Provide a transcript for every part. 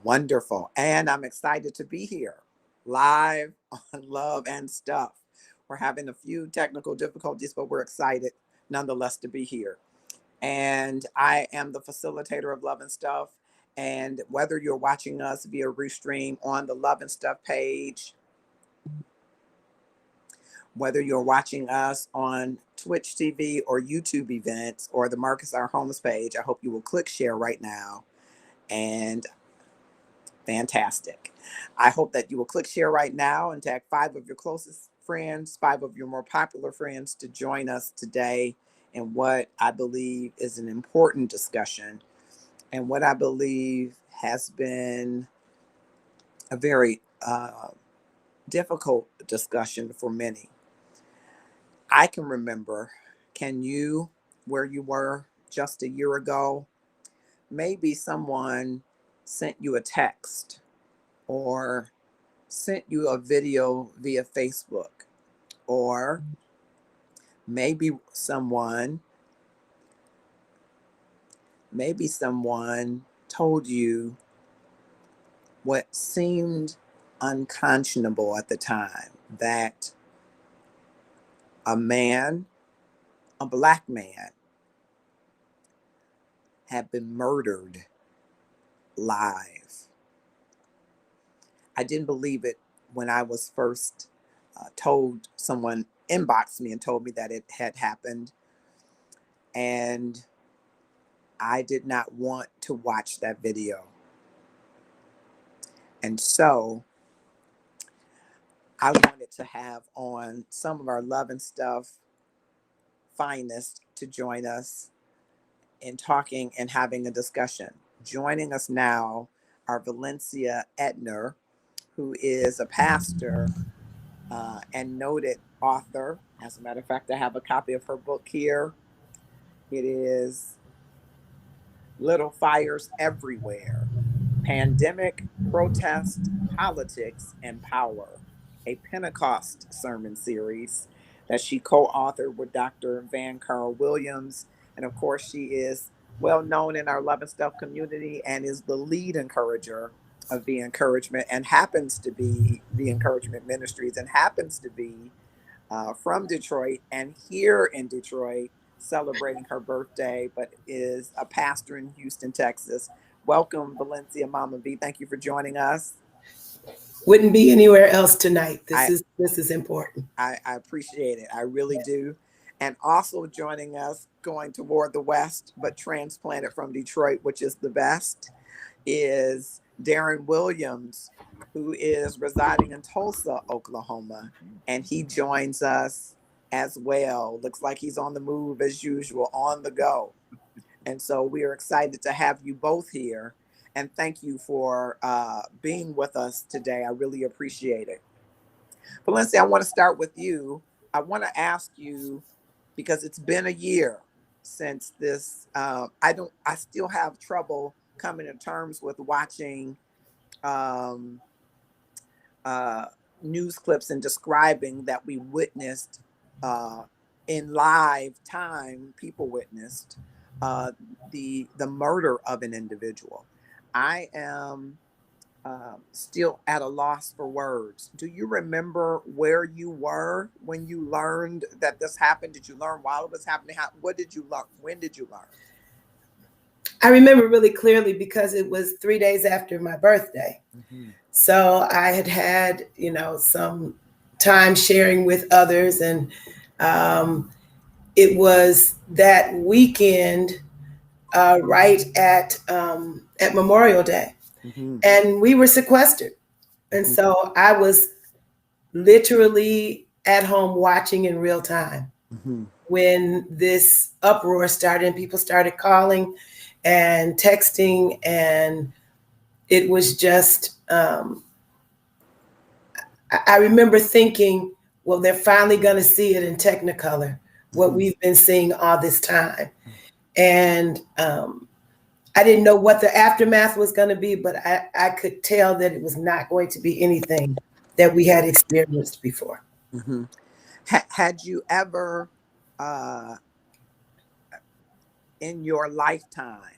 Wonderful. And I'm excited to be here live on Love and Stuff. We're having a few technical difficulties, but we're excited nonetheless to be here. And I am the facilitator of Love and Stuff. And whether you're watching us via Restream on the Love and Stuff page, whether you're watching us on Twitch TV or YouTube events or the Marcus Our Homes page, I hope you will click share right now. And fantastic. I hope that you will click share right now and tag 5 of your closest friends, 5 of your more popular friends to join us today in what I believe is an important discussion and what I believe has been a very difficult discussion for many. I can remember, can you, where you were just a year ago? Maybe someone sent you a text or sent you a video via Facebook, or maybe someone told you what seemed unconscionable at the time, that a man, a Black man, had been murdered live. I didn't believe it when I was first told. Someone inboxed me and told me that it had happened. And I did not want to watch that video. And so I wanted to have on some of our Love and Stuff finest to join us in talking and having a discussion. Joining us now are Valencia Edner, who is a pastor and noted author. As a matter of fact, I have a copy of her book here. It is Little Fires Everywhere: Pandemic, Protest, Politics, and Power, a Pentecost sermon series that she co-authored with Dr. Van Carl Williams. And of course, she is well known in our Love and Stuff community and is the lead encourager of the encouragement, and happens to be the Encouragement Ministries, and happens to be from Detroit and here in Detroit celebrating her birthday, but is a pastor in Houston, Texas. Welcome, Valencia Mama V. Thank you for joining us. Wouldn't be anywhere else tonight. This is important. I appreciate it. I really do. And also joining us, going toward the West, but transplanted from Detroit, which is the best, is Darren Williams, who is residing in Tulsa, Oklahoma. And he joins us as well. Looks like he's on the move as usual, on the go. And so we are excited to have you both here. And thank you for being with us today. I really appreciate it. Valencia, I want to start with you. I want to ask you, because it's been a year since this, I still have trouble coming to terms with watching news clips and describing that we witnessed in live time. People witnessed the murder of an individual. I am still at a loss for words. Do you remember where you were when you learned that this happened? Did you learn while it was happening? What did you learn? When did you learn? I remember really clearly because it was 3 days after my birthday. Mm-hmm. So I had, some time sharing with others. And it was that weekend right at Memorial Day. Mm-hmm. And we were sequestered. And mm-hmm. So I was literally at home watching in real time mm-hmm. when this uproar started and people started calling and texting. And it was just, I remember thinking, well, they're finally going to see it in Technicolor, what mm-hmm. we've been seeing all this time. And I didn't know what the aftermath was going to be, but I could tell that it was not going to be anything that we had experienced before. Mm-hmm. Had you ever, in your lifetime,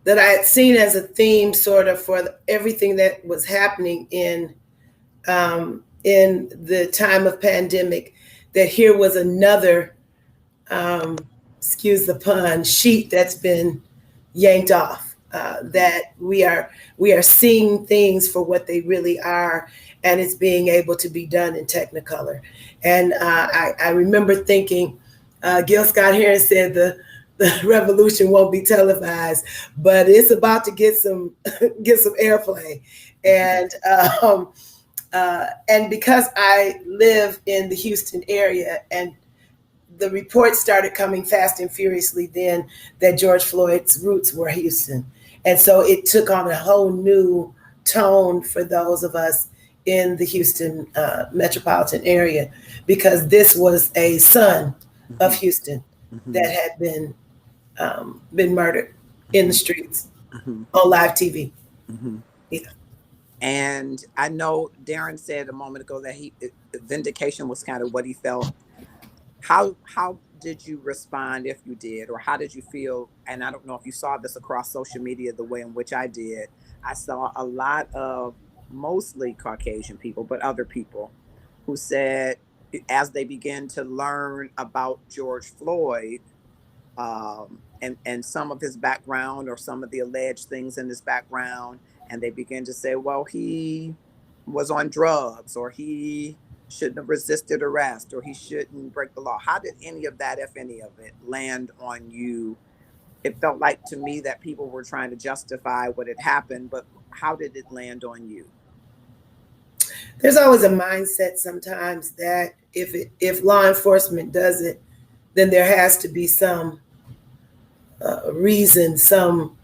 that I had seen as a theme sort of for everything that was happening in the time of pandemic, that here was another, excuse the pun, sheet that's been yanked off, that we are seeing things for what they really are, and it's being able to be done in Technicolor. And I remember thinking, Gil Scott-Heron said the revolution won't be televised, but it's about to get some airplay. And because I live in the Houston area, and the reports started coming fast and furiously then that George Floyd's roots were Houston. And so it took on a whole new tone for those of us in the Houston metropolitan area, because this was a son of Houston that had been murdered in the streets on live TV. Yeah. And I know Darren said a moment ago that vindication was kind of what he felt. How did you respond, if you did, or how did you feel? And I don't know if you saw this across social media the way in which I did. I saw a lot of mostly Caucasian people, but other people who said, as they began to learn about George Floyd, and some of his background or some of the alleged things in his background, and they begin to say, well, he was on drugs, or he shouldn't have resisted arrest, or he shouldn't break the law. How did any of that, if any of it, land on you? It felt like to me that people were trying to justify what had happened, but how did it land on you? There's always a mindset sometimes that if law enforcement does it, then there has to be some reason, some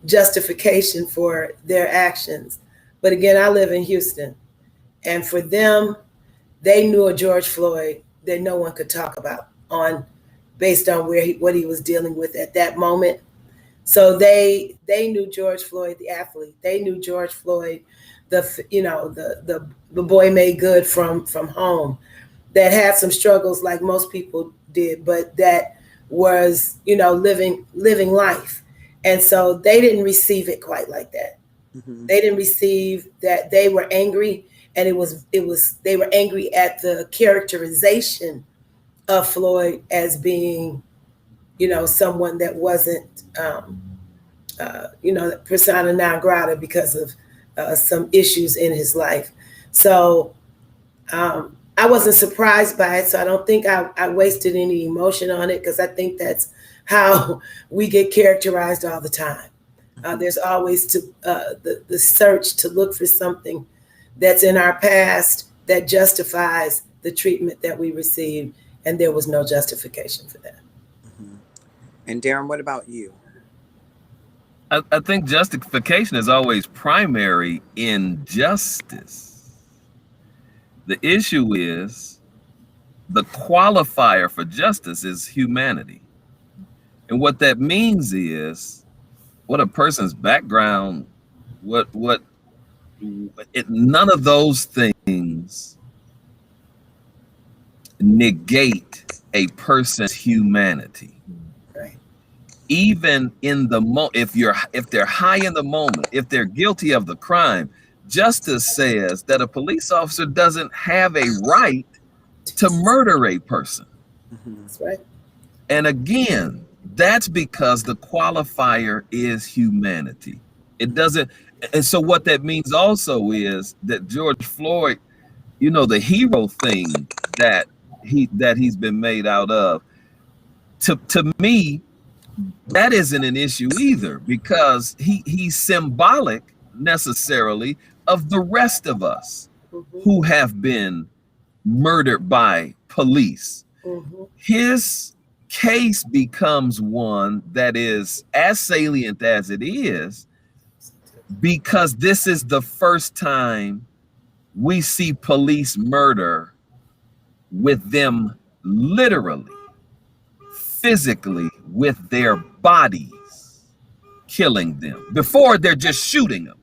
justification for their actions. But again, I live in Houston, and for them, they knew a George Floyd that no one could talk about based on what he was dealing with at that moment. So they knew George Floyd, the athlete. They knew George Floyd, the boy made good from home, that had some struggles like most people did, but that was, living life. And so they didn't receive it quite like that. They didn't receive that. They were angry, and they were angry at the characterization of Floyd as being, someone that wasn't, persona non grata because of some issues in his life. So I wasn't surprised by it. So I don't think I wasted any emotion on it, because I think that's how we get characterized all the time. There's always the search to look for something that's in our past that justifies the treatment that we received, and there was no justification for that. And Darren, what about you? I think justification is always primary in justice. The issue is the qualifier for justice is humanity. And what that means is what a person's background, none of those things negate a person's humanity. Right. Even in the moment, if they're high in the moment, if they're guilty of the crime, justice says that a police officer doesn't have a right to murder a person. That's right. And again, that's because the qualifier is humanity. It doesn't. And so what that means also is that George Floyd, the hero thing that he's been made out of, to me, that isn't an issue either, because he's symbolic necessarily of the rest of us who have been murdered by police. His case becomes one that is as salient as it is, because this is the first time we see police murder with them literally, physically, with their bodies killing them. Before, they're just shooting them.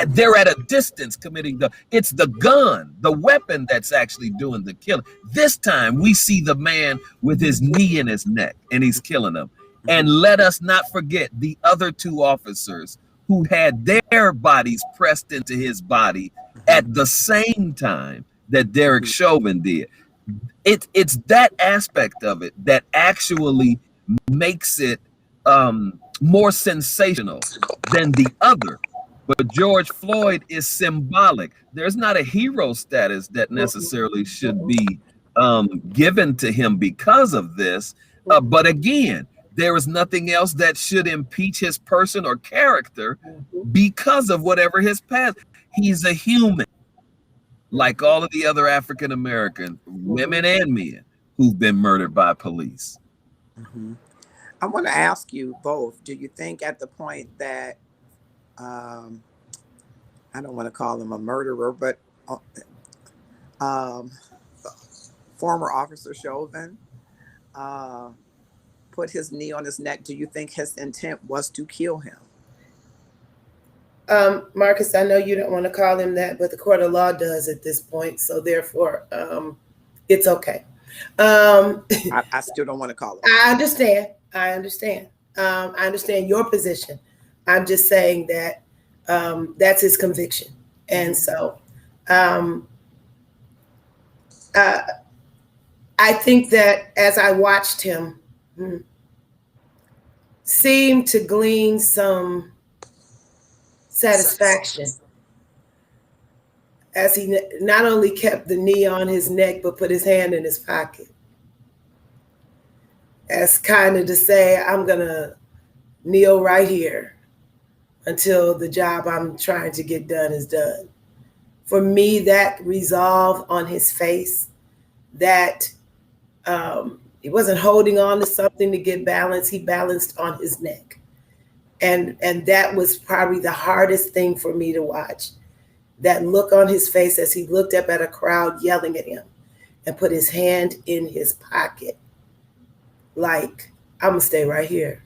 They're at a distance committing it's the gun, the weapon that's actually doing the killing. This time we see the man with his knee in his neck and he's killing them. And let us not forget the other two officers who had their bodies pressed into his body at the same time that Derek Chauvin did. It's that aspect of it that actually makes it more sensational than the other. But George Floyd is symbolic. There's not a hero status that necessarily should be given to him because of this. But again, there is nothing else that should impeach his person or character because of whatever his past. He's a human, like all of the other African American women and men who've been murdered by police. I want to ask you both, do you think at the point that, I don't want to call him a murderer, but former Officer Chauvin put his knee on his neck, do you think his intent was to kill him? Marcus, I know you don't want to call him that, but the court of law does at this point. So therefore, it's okay. I still don't want to call him. I understand. I understand your position. I'm just saying that that's his conviction. And so I think that as I watched him, seemed to glean some satisfaction as he not only kept the knee on his neck, but put his hand in his pocket, as kind of to say, I'm going to kneel right here until the job I'm trying to get done is done. For me, that resolve on his face, that he wasn't holding on to something to get balance. He balanced on his neck. And that was probably the hardest thing for me to watch. That look on his face as he looked up at a crowd yelling at him and put his hand in his pocket. Like, I'm gonna stay right here.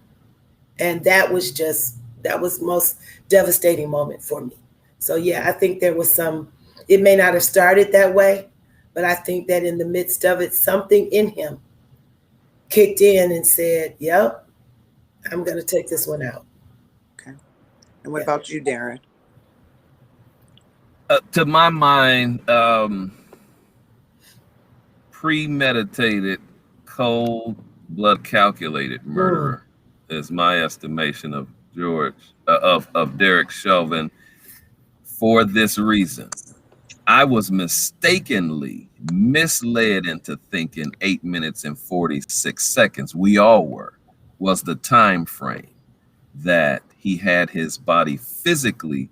And that was the most devastating moment for me. So yeah, I think there was it may not have started that way, but I think that in the midst of it, something in him kicked in and said, yep, I'm going to take this one out. Okay. And what about you, Darren? To my mind, premeditated, cold blood calculated murder is my estimation of of Derek Chauvin, for this reason. I was mistakenly misled into thinking 8 minutes and 46 seconds, we all were, was the time frame that he had his body physically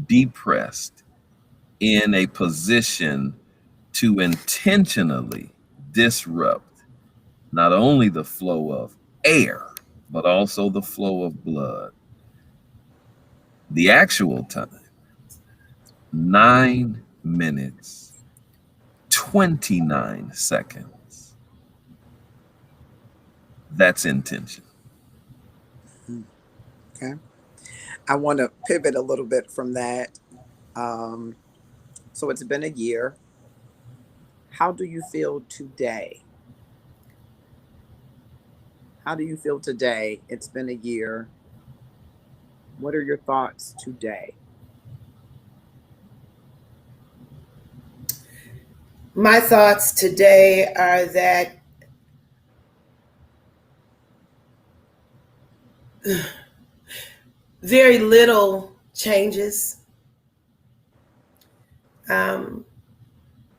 depressed in a position to intentionally disrupt not only the flow of air, but also the flow of blood. The actual time, 9 minutes, 29 seconds. That's intention. Okay. I want to pivot a little bit from that. So it's been a year. How do you feel today? How do you feel today? It's been a year. What are your thoughts today? My thoughts today are that very little changes.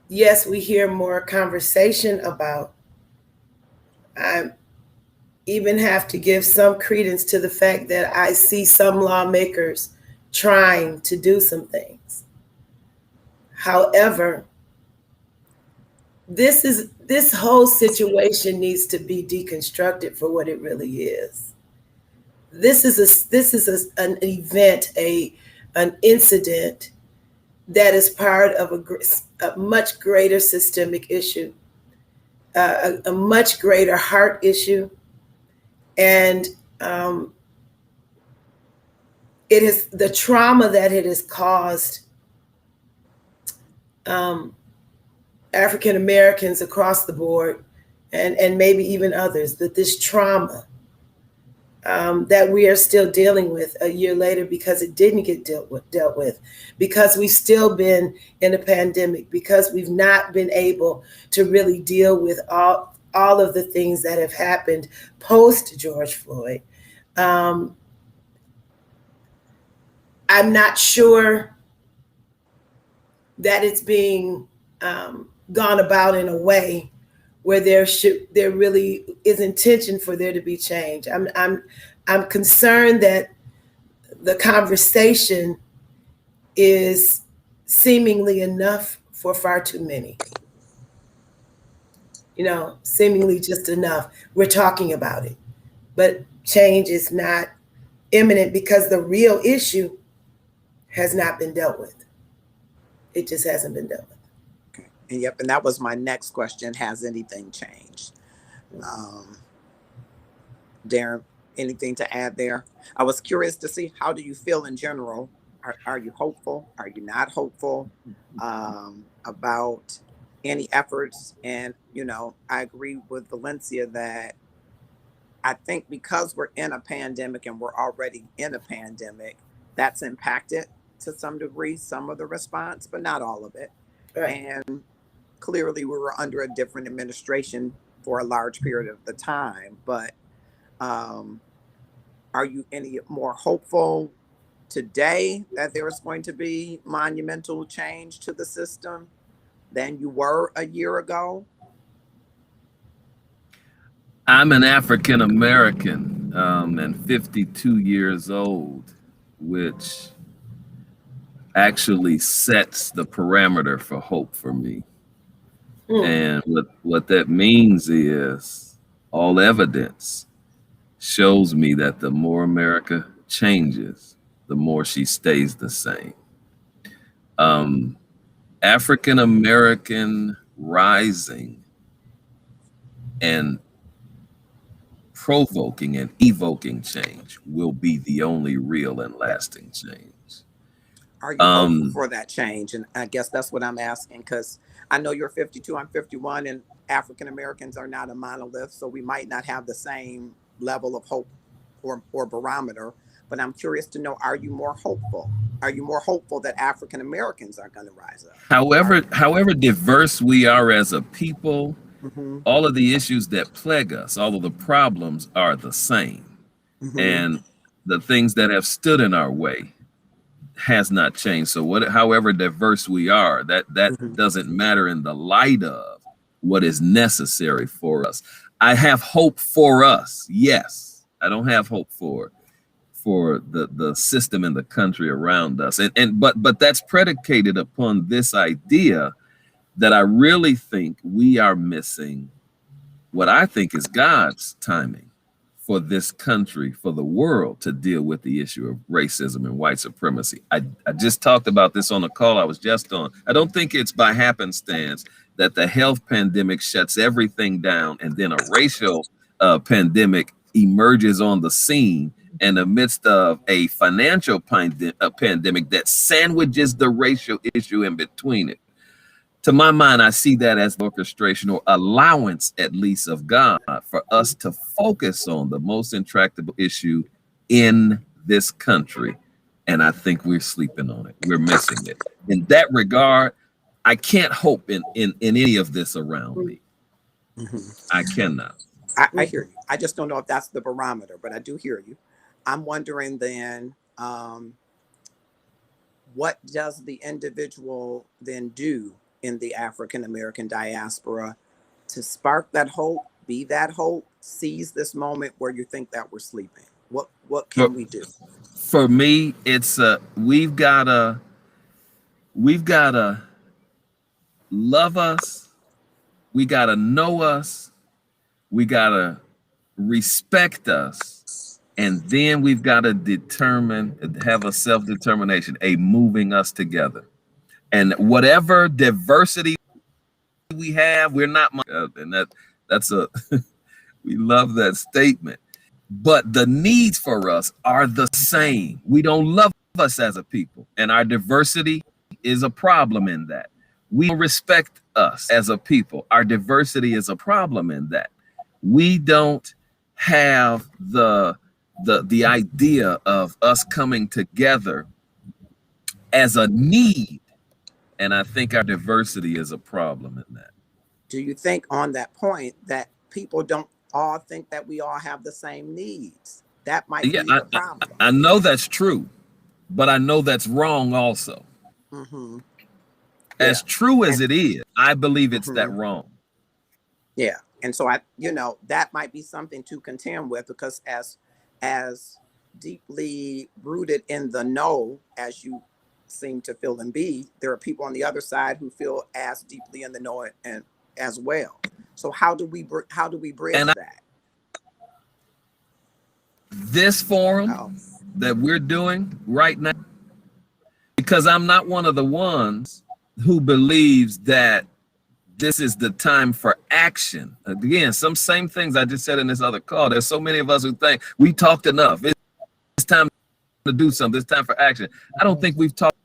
Yes, we hear more conversation about. I even have to give some credence to the fact that I see some lawmakers trying to do some things. However, this whole situation needs to be deconstructed for what it really is. This is an event, an incident that is part of a much greater systemic issue, a much greater heart issue, and it is the trauma that it has caused African Americans across the board, and maybe even others, that this trauma that we are still dealing with a year later because it didn't get dealt with, because we've still been in a pandemic, because we've not been able to really deal with all of the things that have happened post George Floyd. I'm not sure that it's being gone about in a way where there really is intention for there to be change. I'm concerned that the conversation is seemingly enough for far too many. Seemingly just enough. We're talking about it, but change is not imminent because the real issue has not been dealt with. It just hasn't been dealt with. And yep, and that was my next question. Has anything changed? Darren, anything to add there? I was curious to see, how do you feel in general? Are you hopeful? Are you not hopeful about any efforts? And, I agree with Valencia that I think because we're in a pandemic and we're already in a pandemic, that's impacted to some degree some of the response, but not all of it. Right. And clearly we were under a different administration for a large period of the time, but are you any more hopeful today that there is going to be monumental change to the system than you were a year ago? I'm an African American and 52 years old, which actually sets the parameter for hope for me. And what that means is all evidence shows me that the more America changes, the more she stays the same. African American rising and provoking and evoking change will be the only real and lasting change. Are you hopeful for that change? And I guess that's what I'm asking, because I know you're 52, I'm 51, and African Americans are not a monolith, so we might not have the same level of hope or barometer. But I'm curious to know, are you more hopeful? Are you more hopeful that African Americans are going to rise up? However diverse we are as a people, all of the issues that plague us, all of the problems are the same. And the things that have stood in our way has not changed. So however diverse we are, that doesn't matter in the light of what is necessary for us. I have hope for us. Yes. I don't have hope for the system and the country around us. But that's predicated upon this idea that I really think we are missing what I think is God's timing for this country, for the world to deal with the issue of racism and white supremacy. I just talked about this on a call I was just on. I don't think it's by happenstance that the health pandemic shuts everything down and then a racial pandemic emerges on the scene in the midst of a financial pandemic that sandwiches the racial issue in between it. To my mind, I see that as orchestration or allowance, at least, of God for us to focus on the most intractable issue in this country. And I think we're sleeping on it. We're missing it. In that regard, I can't hope in any of this around me. I cannot. I hear you. I just don't know if that's the barometer, but I do hear you. I'm wondering then, what does the individual then do in the African American diaspora to spark that hope, be that hope, seize this moment where you think that we're sleeping? What can we do? For me, it's we've gotta love us, we gotta know us, we gotta respect us, and then we've got to have a self-determination, a moving us together. And whatever diversity we have, we're not, and that's we love that statement. But the needs for us are the same. We don't love us as a people, and our diversity is a problem in that. We don't respect us as a people. Our diversity is a problem in that. We don't have the the idea of us coming together as a need. And I think our diversity is a problem in that. Do you think on that point that people don't all think that we all have the same needs? That might be the problem. I know that's true, but I know that's wrong also. Mm-hmm. As true as it is, I believe it's that Mm-hmm. wrong. Yeah. And so that might be something to contend with, because as deeply rooted in the know as you seem to feel and be, there are people on the other side who feel as deeply in the know and as well. So how do we bridge that? This forum that we're doing right now, because I'm not one of the ones who believes that this is the time for action. Again, some same things I just said in this other call. There's so many of us who think we talked enough. It's time to do something. It's time for action. I don't think we've talked.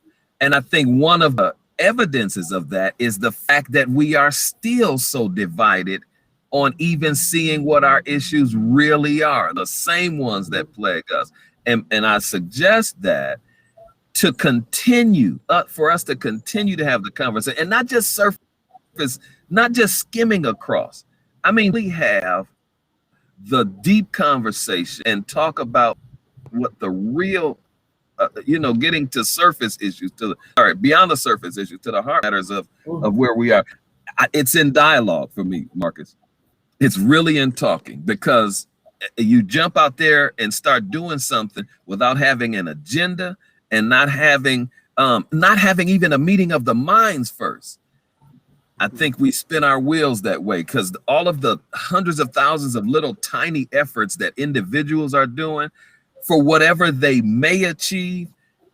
And I think one of the evidences of that is the fact that we are still so divided on even seeing what our issues really are, the same ones that plague us. And I suggest that to continue, for us to continue to have the conversation and not just surface, not just skimming across. I mean, we have the deep conversation and talk about what the real, getting to surface issues, beyond the surface issues, to the heart matters of where we are. It's in dialogue for me, Marcus. It's really in talking, because you jump out there and start doing something without having an agenda and not having even a meeting of the minds first. I think we spin our wheels that way, because all of the hundreds of thousands of little tiny efforts that individuals are doing for whatever they may achieve,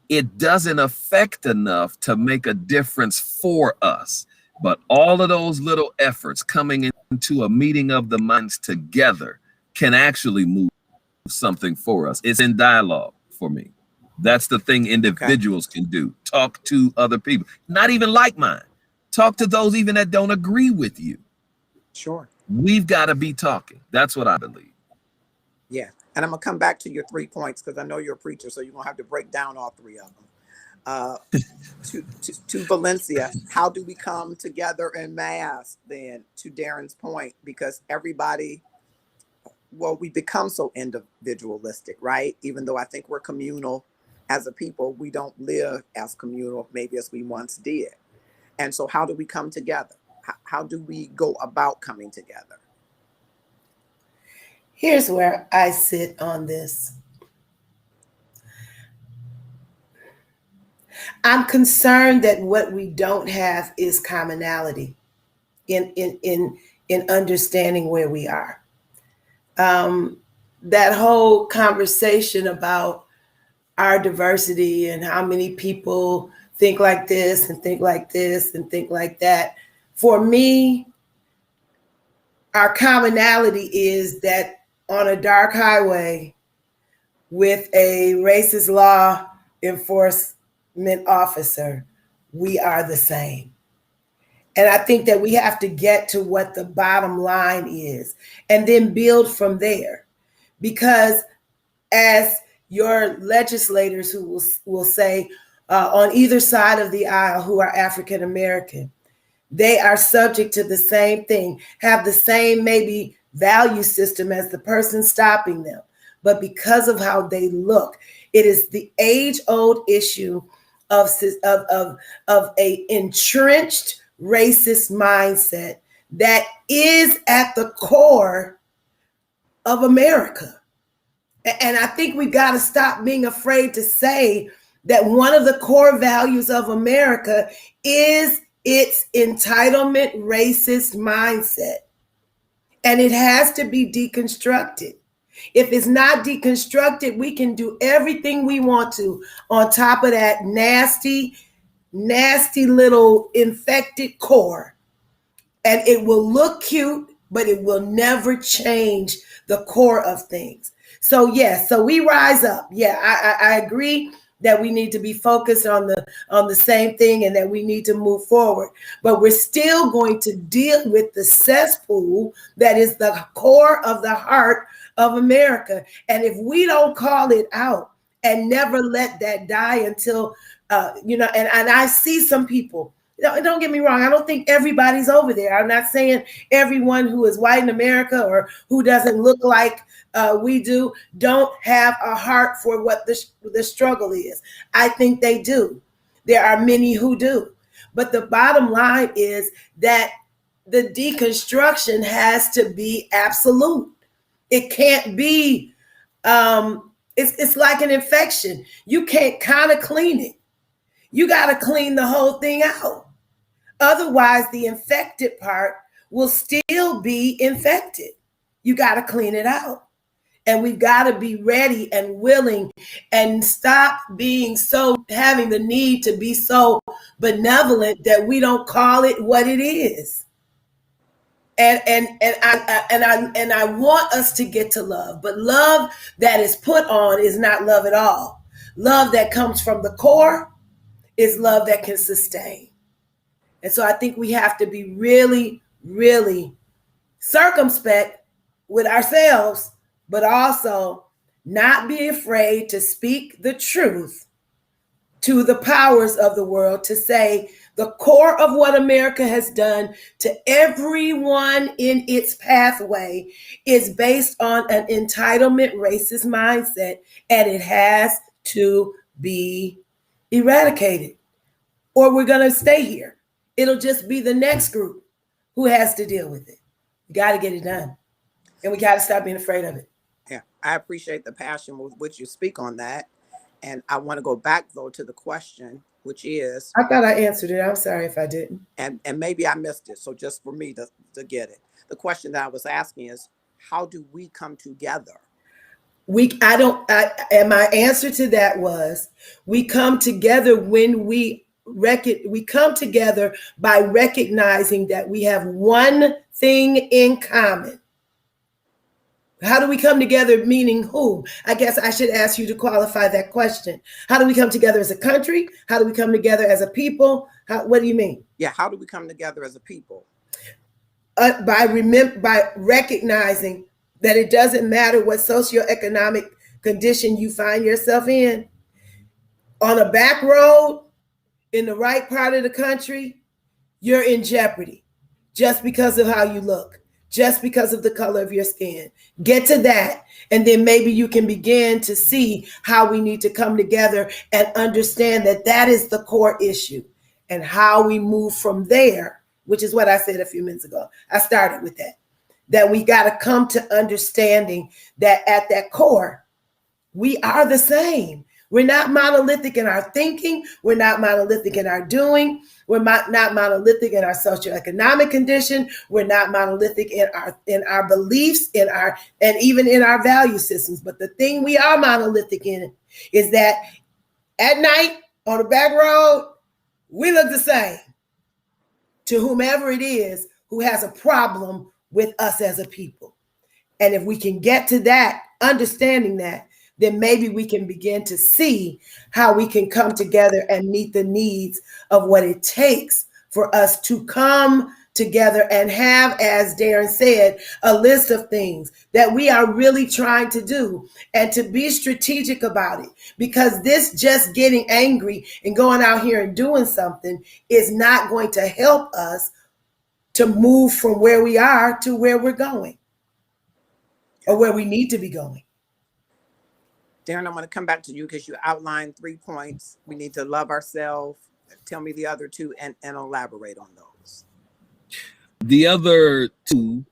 it doesn't affect enough to make a difference for us. But all of those little efforts coming into a meeting of the minds together can actually move something for us. It's in dialogue for me. That's the thing individuals can do. Talk to other people, not even like mine. Talk to those even that don't agree with you. Sure. We've got to be talking. That's what I believe. Yeah. And I'm going to come back to your 3 points, because I know you're a preacher, so you're going to have to break down all 3 of them. To Valencia, how do we come together en masse then, to Darren's point? Because everybody, we become so individualistic, right? Even though I think we're communal as a people, we don't live as communal maybe as we once did. And so how do we come together? How do we go about coming together? Here's where I sit on this. I'm concerned that what we don't have is commonality in understanding where we are. That whole conversation about our diversity and how many people think like this and think like this and think like that. For me, our commonality is that on a dark highway with a racist law enforcement officer, we are the same. And I think that we have to get to what the bottom line is and then build from there. Because as your legislators who will say on either side of the aisle who are African American, they are subject to the same thing, have the same maybe value system as the person stopping them. But because of how they look, it is the age-old issue of a entrenched racist mindset that is at the core of America. And I think we got to stop being afraid to say that one of the core values of America is its entitlement racist mindset. And it has to be deconstructed. If it's not deconstructed, we can do everything we want to on top of that nasty, nasty little infected core. And it will look cute, but it will never change the core of things. So yes, so we rise up. Yeah, I agree that we need to be focused on the same thing and that we need to move forward. But we're still going to deal with the cesspool that is the core of the heart of America. And if we don't call it out and never let that die until, and I see some people, don't get me wrong, I don't think everybody's over there. I'm not saying everyone who is white in America or who doesn't look like we do don't have a heart for what the struggle is. I think they do. There are many who do. But the bottom line is that the deconstruction has to be absolute. It can't be, it's like an infection. You can't kind of clean it. You got to clean the whole thing out. Otherwise, the infected part will still be infected. You got to clean it out. And we've got to be ready and willing and stop having the need to be so benevolent that we don't call it what it is. And I want us to get to love, but love that is put on is not love at all. Love that comes from the core is love that can sustain. And so I think we have to be really, really circumspect with ourselves, but also not be afraid to speak the truth to the powers of the world, to say the core of what America has done to everyone in its pathway is based on an entitlement racist mindset, and it has to be eradicated, or we're going to stay here. It'll just be the next group who has to deal with it. We got to get it done, and we got to stop being afraid of it. Yeah, I appreciate the passion with which you speak on that. And I want to go back, though, to the question, which is... I thought I answered it. I'm sorry if I didn't. And maybe I missed it. So just for me to get it. The question that I was asking is, how do we come together? And my answer to that was, we come together when we come together by recognizing that we have one thing in common. How do we come together, meaning who? I guess I should ask you to qualify that question. How do we come together as a country? How do we come together as a people? What do you mean? Yeah, how do we come together as a people? By recognizing that it doesn't matter what socioeconomic condition you find yourself in. On a back road, in the right part of the country, you're in jeopardy just because of how you look. Just because of the color of your skin. Get to that, and then maybe you can begin to see how we need to come together and understand that that is the core issue, and how we move from there, which is what I said a few minutes ago. I started with that we got to come to understanding that at that core, we are the same. We're not monolithic in our thinking. We're not monolithic in our doing. We're not monolithic in our socioeconomic condition. We're not monolithic in our beliefs, and even in our value systems. But the thing we are monolithic in is that at night on the back road, we look the same to whomever it is who has a problem with us as a people. And if we can get to that, understanding that, then maybe we can begin to see how we can come together and meet the needs of what it takes for us to come together and have, as Darren said, a list of things that we are really trying to do, and to be strategic about it. Because this just getting angry and going out here and doing something is not going to help us to move from where we are to where we're going, or where we need to be going. Darren, I'm going to come back to you because you outlined 3 points. We need to love ourselves. Tell me the other 2 and elaborate on those. The other 2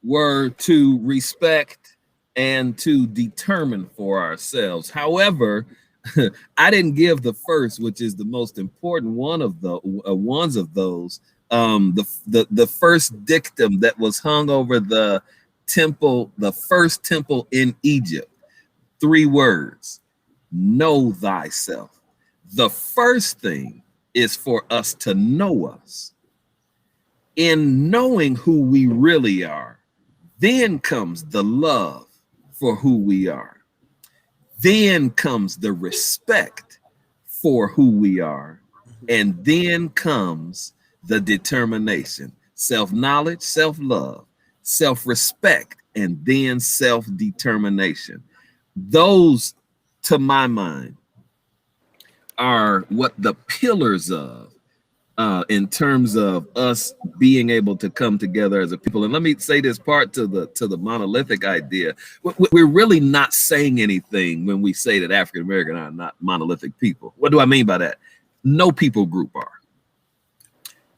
were to respect and to determine for ourselves. However, I didn't give the first, which is the most important one of the ones of those. The first dictum that was hung over the temple, the first temple in Egypt. 3 words: know thyself. The first thing is for us to know us. In knowing who we really are, then comes the love for who we are. Then comes the respect for who we are. And then comes the determination, self-knowledge, self-love, self-respect, and then self-determination. Those, to my mind, are what the pillars of in terms of us being able to come together as a people. And let me say this part to the monolithic idea. We're really not saying anything when we say that African American are not monolithic people. What do I mean by that? No people group are.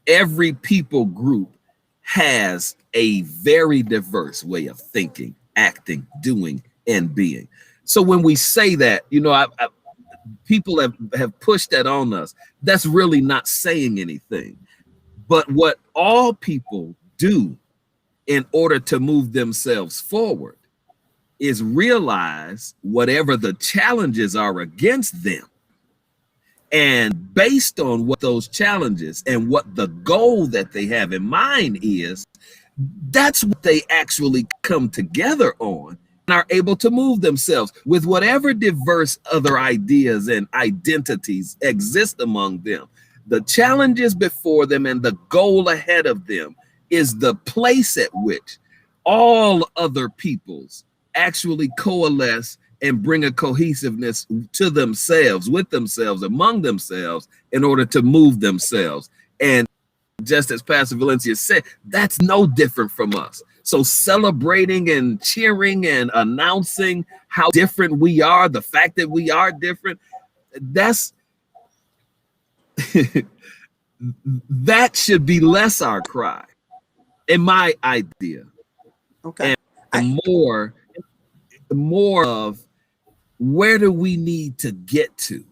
Every people group has a very diverse way of thinking, acting, doing, and being. So when we say that, you know, people have pushed that on us. That's really not saying anything. But what all people do in order to move themselves forward is realize whatever the challenges are against them. And based on what those challenges and what the goal that they have in mind is, that's what they actually come together on and are able to move themselves with whatever diverse other ideas and identities exist among them. The challenges before them and the goal ahead of them is the place at which all other peoples actually coalesce and bring a cohesiveness to themselves, with themselves, among themselves, in order to move themselves. And just as Pastor Valencia said, that's no different from us. So celebrating and cheering and announcing how different we are, the fact that we are different, that's that should be less our cry, in my idea. Okay. And more of where do we need to get to?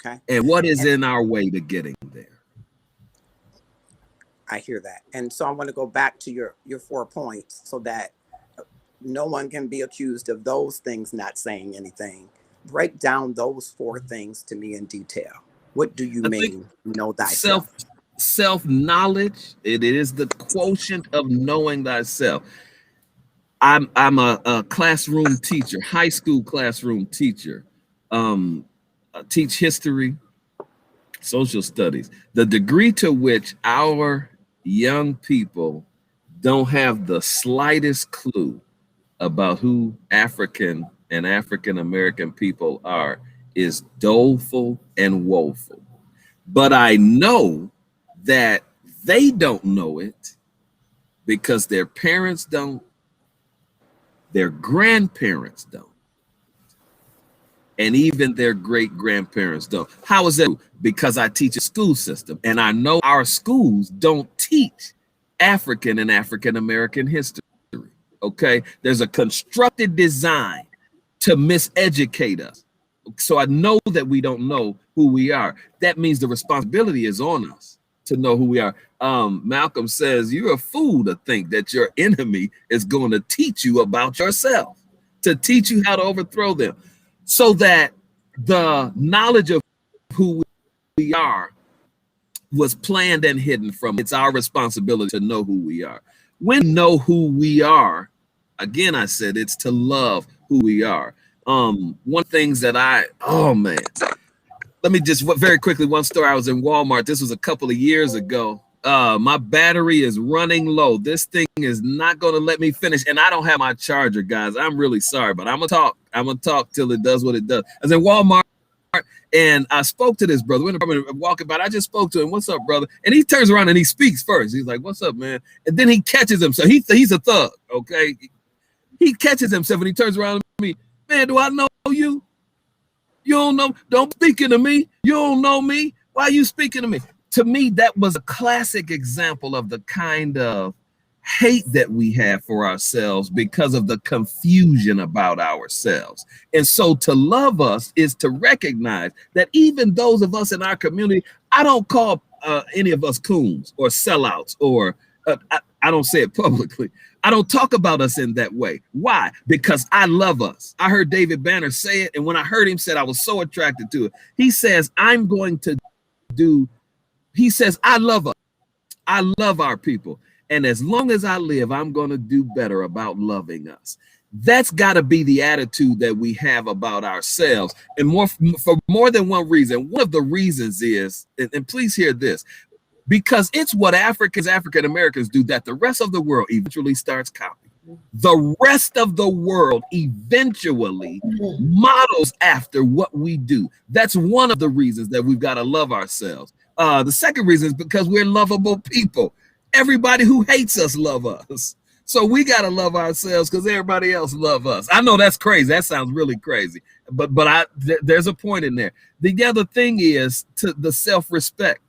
Okay. And what is in our way to getting there? I hear that. And so I want to go back to your 4 points so that no one can be accused of those things not saying anything. Break down those 4 things to me in detail. What do you mean, know thyself? Self-knowledge, it is the quotient of knowing thyself. I'm a classroom teacher, high school classroom teacher. I teach history, social studies. The degree to which our young people don't have the slightest clue about who African and African American people are is doleful and woeful. But I know that they don't know it because their parents don't, their grandparents don't, and even their great-grandparents don't. How is that? Because I teach a school system, and I know our schools don't teach African and African-American history, okay? There's a constructed design to miseducate us. So I know that we don't know who we are. That means the responsibility is on us to know who we are. Malcolm says, you're a fool to think that your enemy is going to teach you about yourself, to teach you how to overthrow them. So that the knowledge of who we are was planned and hidden from. It's our responsibility to know who we are. When we know who we are, again, I said it's to love who we are. One things that let me just very quickly, one story. I was in Walmart. This was a couple of years ago. My battery is running low. This thing is not going to let me finish. And I don't have my charger, guys. I'm really sorry, but I'm going to talk till it does what it does. I was in Walmart and I spoke to this brother. When I'm walking by, I just spoke to him. What's up, brother? And he turns around and he speaks first. He's like, what's up, man? And then he catches himself. He's a thug, okay? He catches himself and he turns around to me. Man, do I know you? You don't know. Don't speaking to me. You don't know me. Why are you speaking to me? To me, that was a classic example of the kind of hate that we have for ourselves because of the confusion about ourselves. And so to love us is to recognize that even those of us in our community, I don't call any of us coons or sellouts, or I don't say it publicly. I don't talk about us in that way. Why? Because I love us. I heard David Banner say it, and when I heard him say it, I was so attracted to it. He says, he says, I love us. I love our people. And as long as I live, I'm going to do better about loving us. That's got to be the attitude that we have about ourselves, and for more than one reason. One of the reasons is, and please hear this, because it's what African Americans do that the rest of the world eventually starts copying. The rest of the world eventually models after what we do. That's one of the reasons that we've got to love ourselves. The second reason is because we're lovable people. Everybody who hates us love us. So we got to love ourselves because everybody else love us. I know that's crazy. That sounds really crazy. But there's a point in there. The other thing is to the self-respect.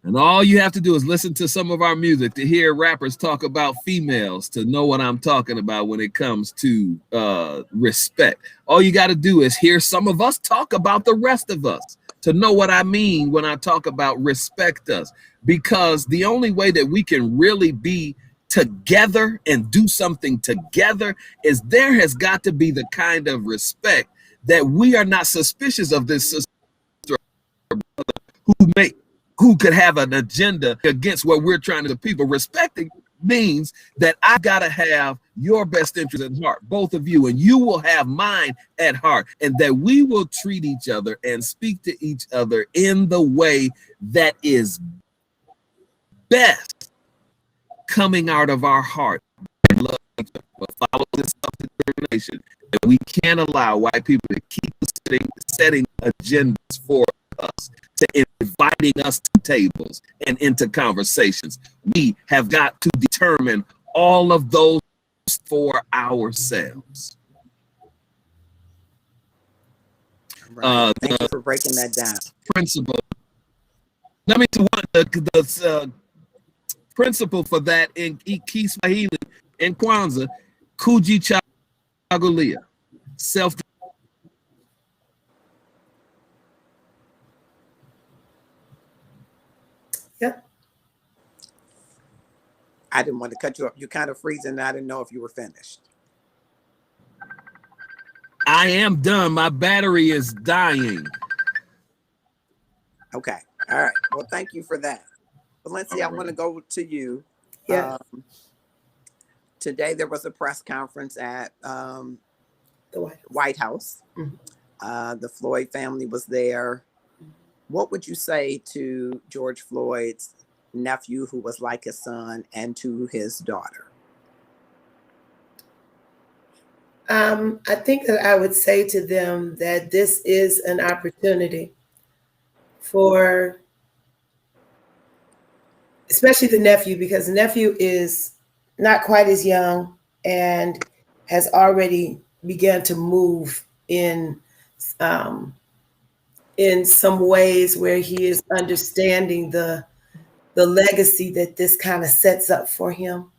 And all you have to do is listen to some of our music to hear rappers talk about females to know what I'm talking about when it comes to respect. All you got to do is hear some of us talk about the rest of us to know what I mean when I talk about respect us. Because the only way that we can really be together and do something together is there has got to be the kind of respect that we are not suspicious of this sister who could have an agenda against what we're trying to do. People respecting means that I gotta have your best interest at heart, both of you, and you will have mine at heart, and that we will treat each other and speak to each other in the way that is best coming out of our heart. And love each other, but follow this self-determination. And we can't allow white people to keep setting agendas for us, to inviting us to tables and into conversations. We have got to determine all of those for ourselves. Right. Thank you for breaking that down. Principle. Let me to one the principle for that in Kiswahili and Kwanzaa, kujichagulia, self. Yep. I didn't want to cut you up. You're kind of freezing. I didn't know if you were finished. I am done. My battery is dying. Okay. All right. Well, thank you for that. Valencia, I want to go to you. Yeah. Today there was a press conference at the White House. Mm-hmm. The Floyd family was there. What would you say to George Floyd's nephew, who was like his son, and to his daughter? I think that I would say to them that this is an opportunity for, especially the nephew, because the nephew is not quite as young and has already begun to move in some ways where he is understanding the legacy that this kind of sets up for him.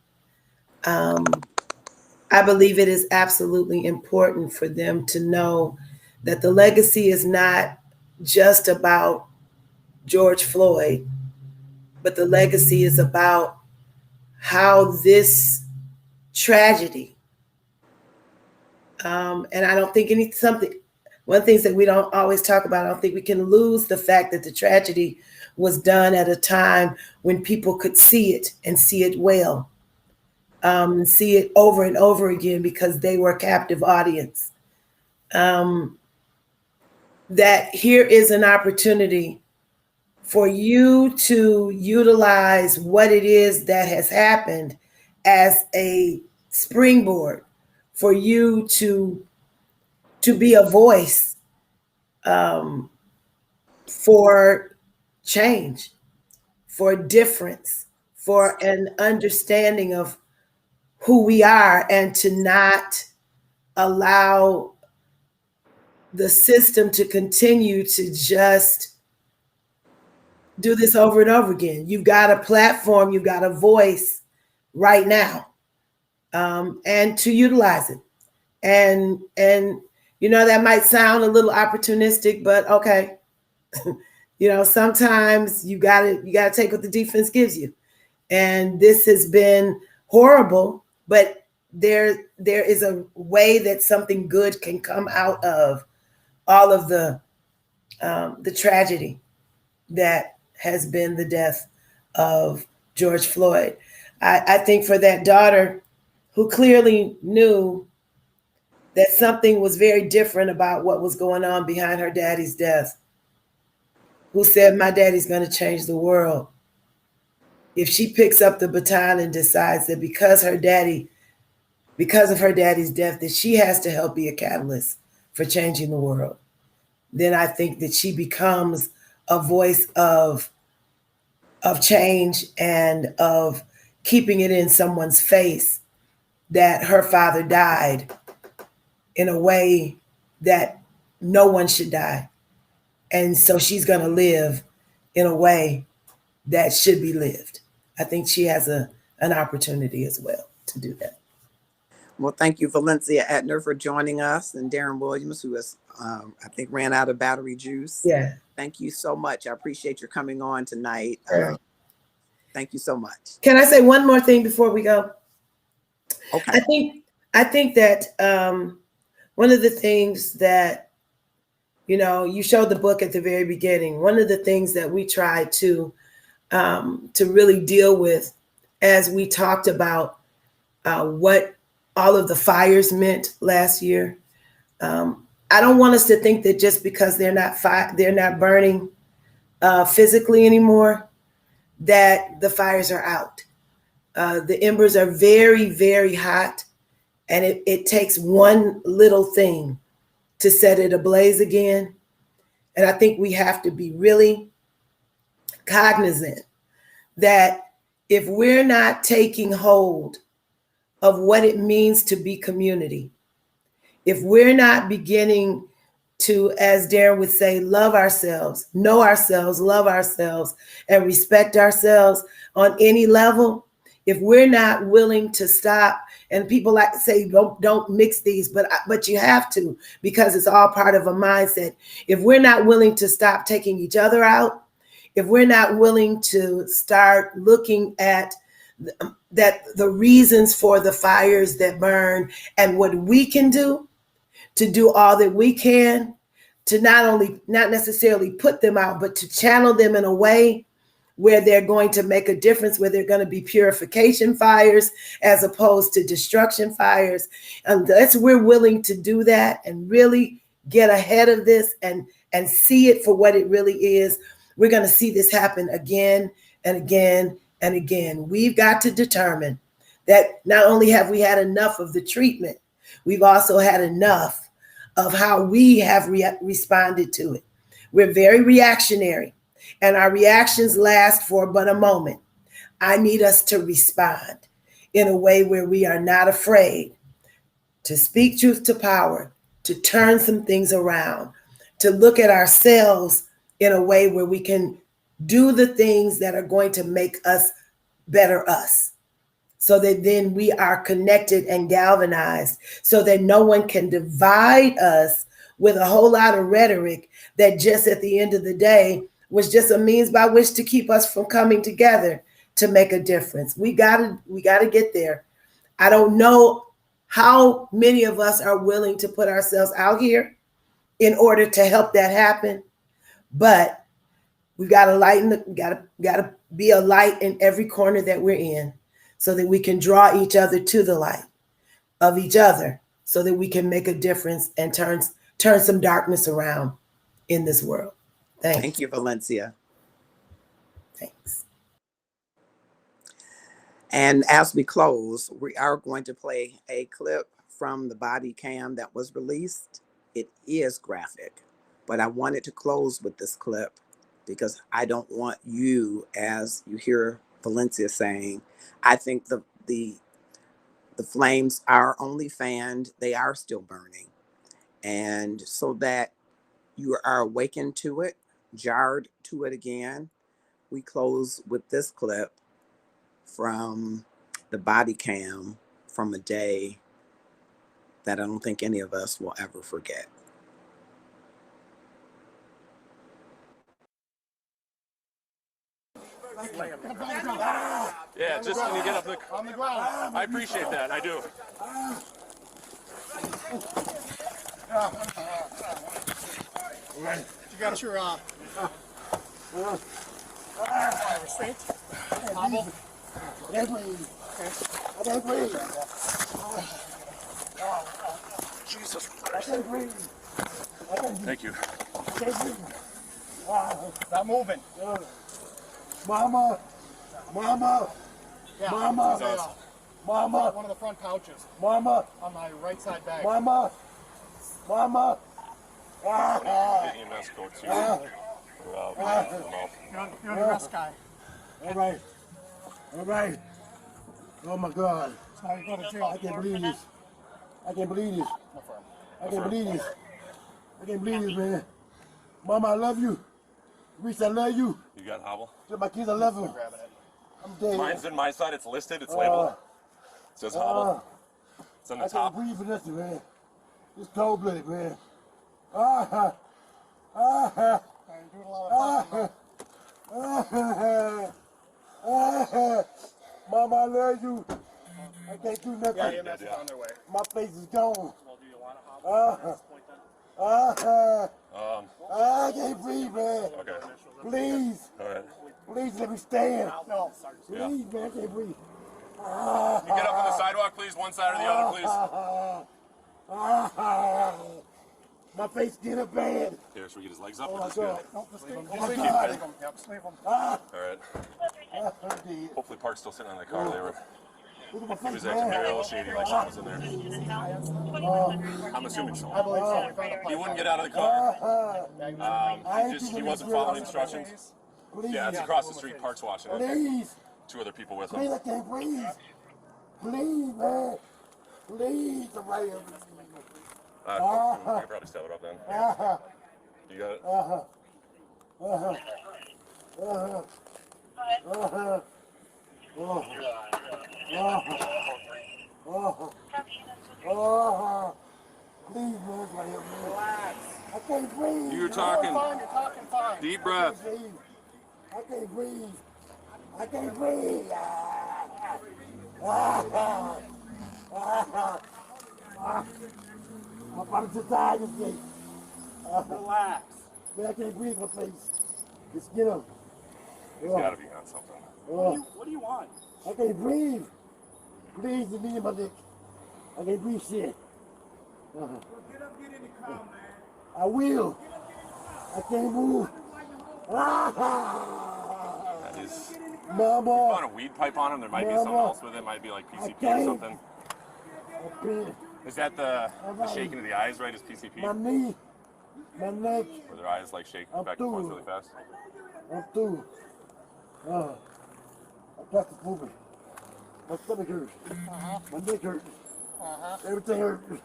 I believe it is absolutely important for them to know that the legacy is not just about George Floyd, but the legacy is about how this tragedy, and I don't think one of the things that we don't always talk about, I don't think we can lose the fact that the tragedy was done at a time when people could see it and see it well, and see it over and over again because they were a captive audience. That here is an opportunity for you to utilize what it is that has happened as a springboard for you to be a voice for change, for difference, for an understanding of who we are, and to not allow the system to continue to just do this over and over again. You've got a platform, you've got a voice right now, and to utilize it. And you know, that might sound a little opportunistic, but okay. You know, sometimes you gotta take what the defense gives you. And this has been horrible, but there is a way that something good can come out of all of the tragedy that has been the death of George Floyd. I think for that daughter, who clearly knew that something was very different about what was going on behind her daddy's death, who said, my daddy's going to change the world. If she picks up the baton and decides that because of her daddy's death, that she has to help be a catalyst for changing the world, then I think that she becomes a voice of change and of keeping it in someone's face that her father died in a way that no one should die. And so she's going to live in a way that should be lived. I think she has an opportunity as well to do that. Well, thank you, Valencia Edner, for joining us, and Darren Williams, who has, I think, ran out of battery juice. Yeah. Thank you so much. I appreciate your coming on tonight. Thank you so much. Can I say one more thing before we go? Okay. I think that one of the things that, you showed the book at the very beginning. One of the things that we tried to really deal with as we talked about what all of the fires meant last year. I don't want us to think that just because they're not burning physically anymore, that the fires are out. The embers are very, very hot, and it takes one little thing to set it ablaze again. And I think we have to be really cognizant that if we're not taking hold of what it means to be community, if we're not beginning to, as Darren would say, love ourselves, know ourselves, love ourselves, and respect ourselves on any level, if we're not willing to stop, and people like to say, don't mix these, but you have to, because it's all part of a mindset. If we're not willing to stop taking each other out, if we're not willing to start looking at the reasons for the fires that burn and what we can do to do all that we can to not necessarily put them out, but to channel them in a way where they're going to make a difference, where they're going to be purification fires as opposed to destruction fires. Unless we're willing to do that and really get ahead of this and see it for what it really is, we're going to see this happen again and again and again. We've got to determine that not only have we had enough of the treatment, we've also had enough of how we have responded to it. We're very reactionary, and our reactions last for but a moment. I need us to respond in a way where we are not afraid to speak truth to power, to turn some things around, to look at ourselves in a way where we can do the things that are going to make us better us, so that then we are connected and galvanized, so that no one can divide us with a whole lot of rhetoric that just at the end of the day was just a means by which to keep us from coming together to make a difference. We gotta get there. I don't know how many of us are willing to put ourselves out here in order to help that happen, but we gotta gotta be a light in every corner that we're in, so that we can draw each other to the light of each other, so that we can make a difference and turn some darkness around in this world. Thank you, Valencia. Thanks. And as we close, we are going to play a clip from the body cam that was released. It is graphic, but I wanted to close with this clip because I don't want you, as you hear Valencia saying, I think the flames are only fanned, they are still burning. And so that you are awakened to it, jarred to it again, we close with this clip from the body cam from a day that I don't think any of us will ever forget. Yeah, just when you get up on the ground. I appreciate that. I do. You got your restraint? Hobble? Okay. Jesus I can't breathe. I can't breathe. Thank you. I can't breathe. Stop moving. Mama. Mama. Yeah, Mama. Jesus. Mama. One of the front pouches Mama. on my right side bag. Mama. Mama. EMS code 2. You're the rest guy. All right. All right. Oh my God. I can't believe this. I can't believe this. I can't believe this. I can't believe this, man. Mama, I love you. Reese, I love you. You got hobble? To my kids, I love them. I'm dead. Mine's in my side. It's listed. It's labeled. It says hobble. It's on the I top. can't breathe for nothing, man. It's cold-blooded, man. Ah, ah, ah, Mama, I love you. I can't do nothing. Yeah, EMS is on their way. My face is gone. Well, do you want a hobble? I can't breathe, man. Okay. Please, All right. please let me stand. No. Please, man, I can't breathe. You get up on the sidewalk, please. One side or the other, please. My face getting bad. Here, should we get his legs up? Oh Or my just God. good? Oh my God. All right. I'm dead. Hopefully, Park's still sitting in the car. They were. Look at my He face, was acting very man. little shady, like someone was in there. I'm assuming so. I believe so. He wouldn't get out of the car. He wasn't following instructions. Please, Yeah, it's across the street. Park's watching it. please, 2 other people with please, him. I can't breathe. Please, man. Please, somebody help me. You can probably step it up then. You got it? Please, man, somebody help me. I can't breathe. You're talking. You're talking fine. Deep breath. I can't breathe. I can't breathe. My body's just tired this day. Relax. Man, I can't breathe my face. Just get him. He's got to be on something. What do you want? I can't breathe. Please, the knee in my neck. I can't breathe shit. Get up, get in the car, man. I will. I can't move. That is. Mama. Found a weed pipe on him. There might be something else with it. Might be like PCP or something. Is that the shaking of the eyes, right? Is PCP? My knee. My neck. Where their eyes like shake I'm back and forth through. really fast? I'm through. I got to move it. My stomach hurts. My neck hurts. Everything hurts. And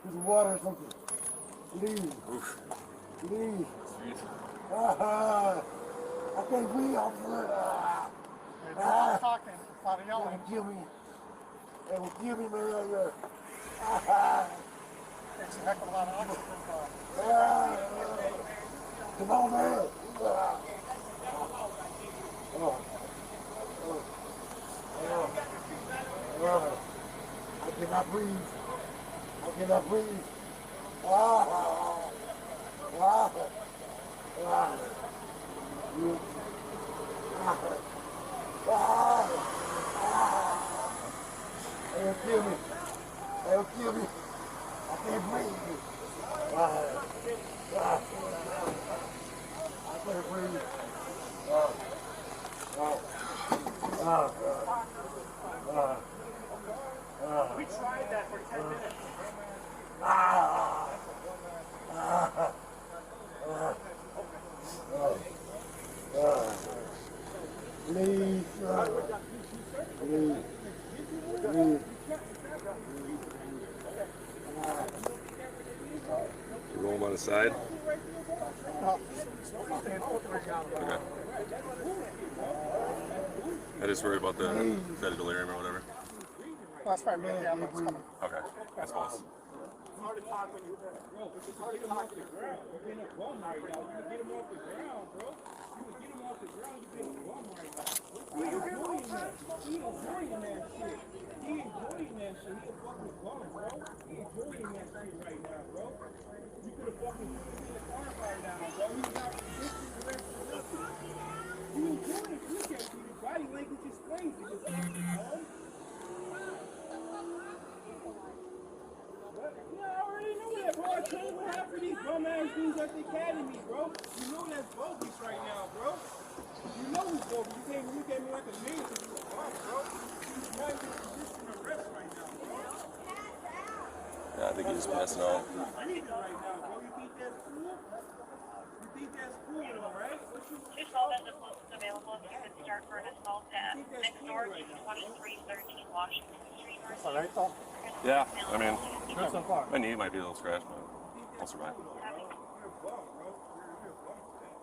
there's water or something. Please. Please. I can't breathe, officer. Talking, lot of They will yelling. kill me. They will kill me, man. Takes a heck of a lot of oxygen. Come on, man. I cannot breathe. I cannot breathe. They'll kill me. They'll kill me. I can't breathe. I can't breathe. We tried that for 10 minutes. Please, please, please. Roll him on the side. Okay. I just worry about the delirium or whatever. That's right, man. Yeah, it's coming. Okay, that's close. who's at the academy, bro. You know that's bogus right now, bro. You know it's bogus. You can't look at me like a man because you're a bum, bro. You're not even resisting arrest right now, bro. Yeah, I think he's just messing up. You're breathing right now, bro. You think that's cool? You think that's cool, though, right? What you Two small vessels available if you could start for an assault at next door to 2313 Washington Street. all right, so Yeah, I mean, good so far. my knee might be a little scratched, but I'll survive. You're a bum, bro. You're a bum for that.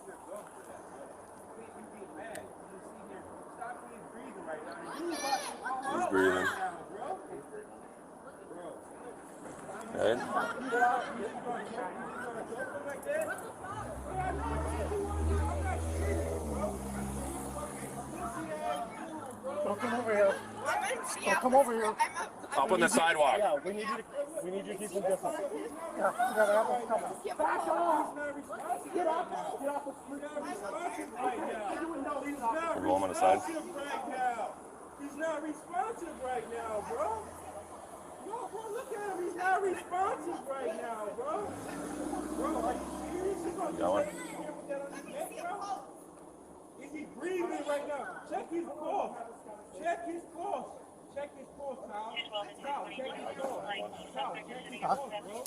You're a bum for that, bro. You get mad. You see here. Stop being breathing right now. You about to come He's out breathing. right now, bro. Bro. Right? You gonna choke him like that? But I know what you want to do. I'm not serious, bro. Don't come over here. Don't come over here. Up on the sidewalk. Yeah, we need you to keep them distance. Yeah, you gotta have them come on. Back off! Get off! Get off! He's not responsive right now. He's not Roll him on the side. responsive right now. He's not responsive right now, bro. No, bro, look at him. He's not responsive right now, bro. Bro, are you serious? He's gonna Got one? do that with that on his neck, bro? Is he breathing right now? Check his pulse. Check his pulse. Check his pulse, Kyle. Kyle, check his pulse. Kyle, check his pulse, bro.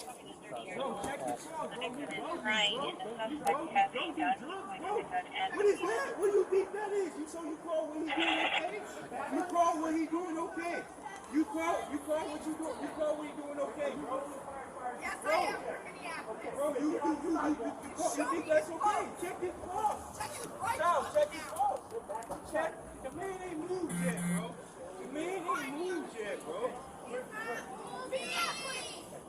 Bro, check his pulse, bro. He's Crying in the suspect has a gun. What is that? What do you think that is? You call when he's doing okay? You call when he's doing okay. You call what you doing. You call when he's doing okay, bro. Yes, I am. Minneapolis. Bro, you think that's okay? Check his pulse. Check it right Kyle, check his pulse. Check. The man ain't moved yet, bro. The man ain't moved yet, bro.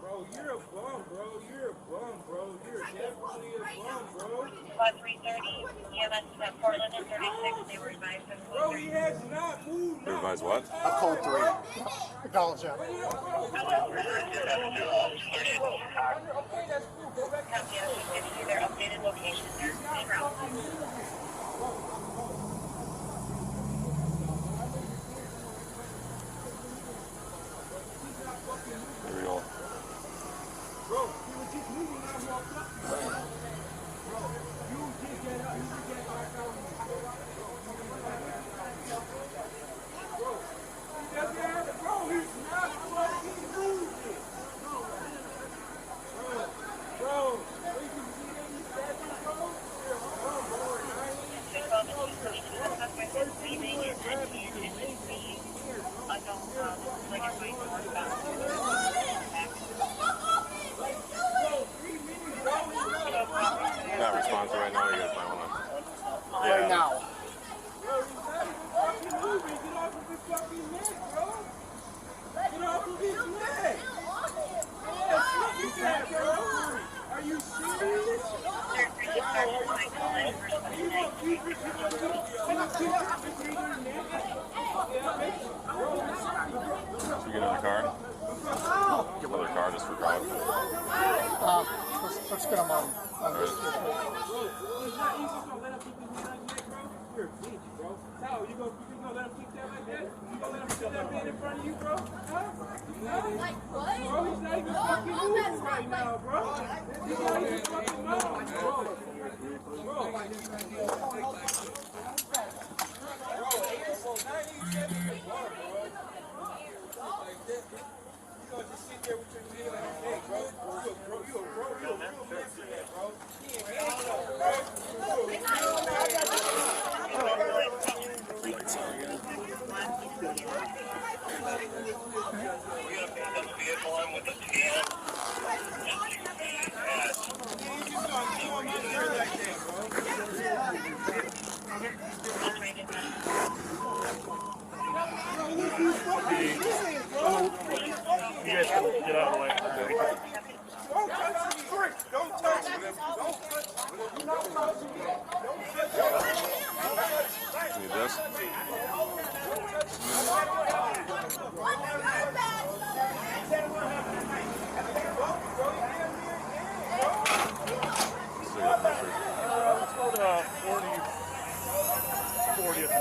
Bro, you're a bum, bro. You're a bum, bro. You're definitely a bum, bro. Squad 330, EMS at Portland and 36, they were advised of Bro, he has not moved. You advise what? I called 3. Acknowledge that. Okay, that's cool. Go back. Copy, I should give you their updated location. They're en route. There we go. Bro, he was just moving when I walked up. Bro, you just get up. You just get back out. Bro, he doesn't have it. Bro, he's not fucking moving. Bro, you can see that he's stepping, bro. You're a bum, bro. The suspect is breathing and is being adult, like a way Not responsive right now. You guys might want to. Right now. Bro, he's not even fucking moving. Get off of his fucking neck, bro. Get off of his neck. Yeah, look at that, bro. Are you serious? Should we get another car? Get another car just for crowd. Let's get them on this. He's not gonna let him keep his neck, bro. You're a bitch, bro. How you gonna let him keep that like that? You gonna let him keep that man in front of you, bro? Huh? Like what? Bro, he's not even fucking moving right now, bro. He's not even fucking moving, bro. You gonna just sit there with your knee on your neck, bro. You a real man for that, bro. He ain't got no, bro. You guys can get out of the way. don't touch me. Don't touch me. Don't touch me. Don't touch me. Need this? Let's go to 40th.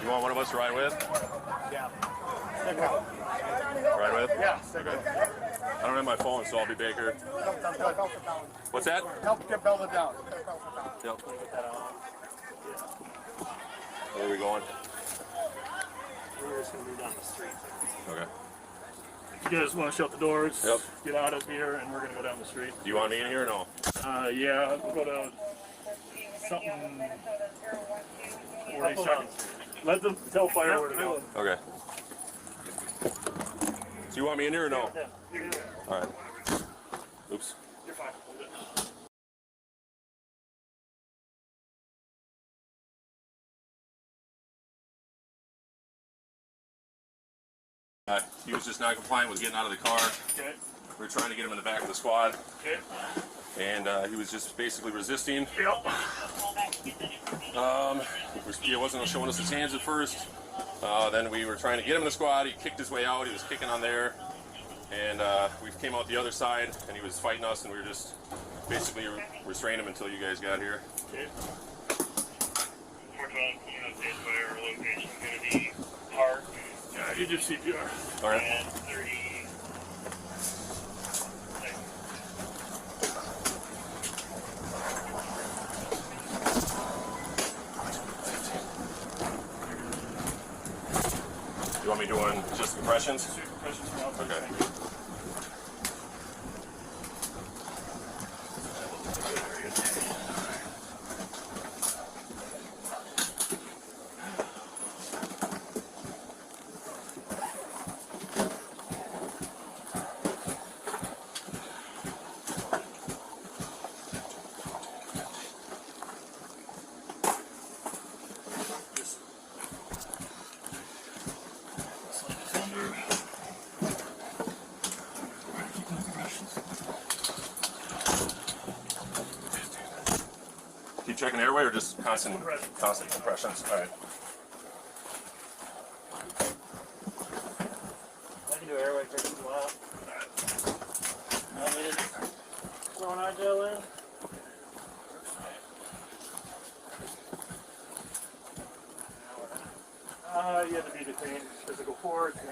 You want one of us to ride with? Yeah. Ride with? Yeah. I don't have my phone, so I'll be back here. What's that? Help get belted down. Yep. Where are we going? We're just gonna be down the street. Okay. You guys want to shut the doors? Yep. Get out of here, and we're gonna go down the street. Do you want me in here or no? Yeah, we'll go to something. 40 seconds. Let them tell fire where to go. Okay. So you want me in here or no? Yeah, you're good. All right. Oops. You're fine. We're good. He was just not compliant with getting out of the car. Okay. We were trying to get him in the back of the squad, Okay. and he was just basically resisting. Yep. He wasn't showing us his hands at first. Then we were trying to get him in the squad. He kicked his way out. He was kicking on there, and we came out the other side, and he was fighting us, and we were just basically restraining him until you guys got here. Okay. 412, fire location going to be park Yeah, you do CPR. All right. and 30. You want me doing just compressions? Questions from outside? Okay. Thank you. Keep checking airway or just constant Compression. constant compressions? All right. I can do airway for a while. I mean, throwing our gel in. You have to be detained physical force and.